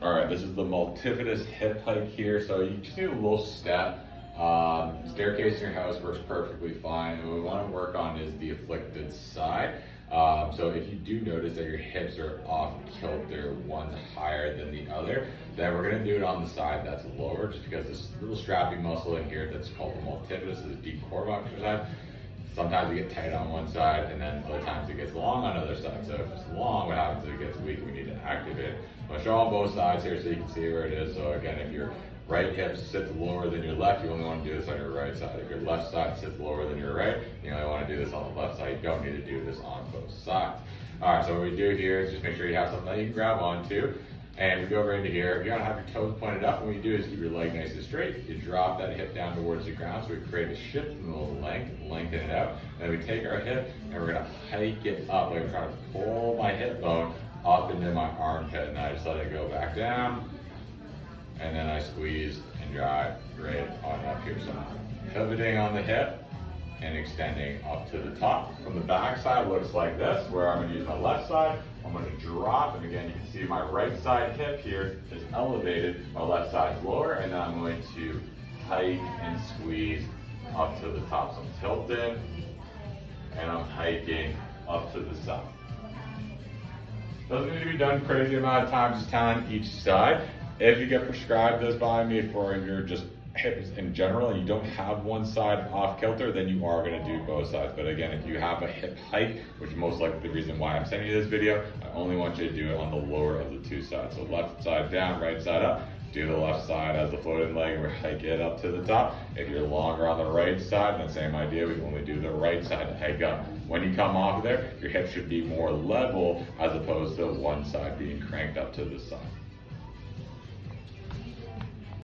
All right, this is the multifidus hip hike here. So you just need a little step. Staircase in your house works perfectly fine. What we want to work on is the afflicted side. So if you do notice that your hips are off kilter, one's higher than the other, then we're going to do it on the side that's lower, just because this little strappy muscle in here that's called the multifidus is a deep core exercise. Sometimes we get tight on one side, and then other times it gets long on the other side. So if it's long, what happens is it gets weak, we need to activate it. I'm going to show on both sides here so you can see where it is. So again, if your right hip sits lower than your left, you only want to do this on your right side. If your left side sits lower than your right, you only want to do this on the left side. You don't need to do this on both sides. All right, so what we do here is just make sure you have something that you can grab onto. And we go right into here. You gotta have your toes pointed up. What you do is keep your leg nice and straight. You drop that hip down towards the ground, so we create a shift in the length, lengthen it out. And then we take our hip and we're gonna hike it up. Like I'm trying to pull my hip bone up into my armpit, and I just let it go back down. And then I squeeze and drive right on up here. So I'm pivoting on the hip and extending up to the top. From the back side, looks like this, where I'm gonna use my left side. I'm gonna drop, and again, you can see my right side hip here is elevated, my left side's lower, and then I'm going to hike and squeeze up to the top. So I'm tilting, and I'm hiking up to the side. Doesn't need to be done crazy amount of times, just on each side. If you get prescribed this by me for your just hips in general, and you don't have one side off kilter, then you are going to do both sides. But again, if you have a hip hike, which is most likely the reason why I'm sending you this video, I only want you to do it on the lower of the two sides. So left side down, right side up. Do the left side as the floating leg, and we hike it up to the top. If you're longer on the right side, then same idea, we only do the right side to hike up. When you come off there, your hips should be more level as opposed to one side being cranked up to the side.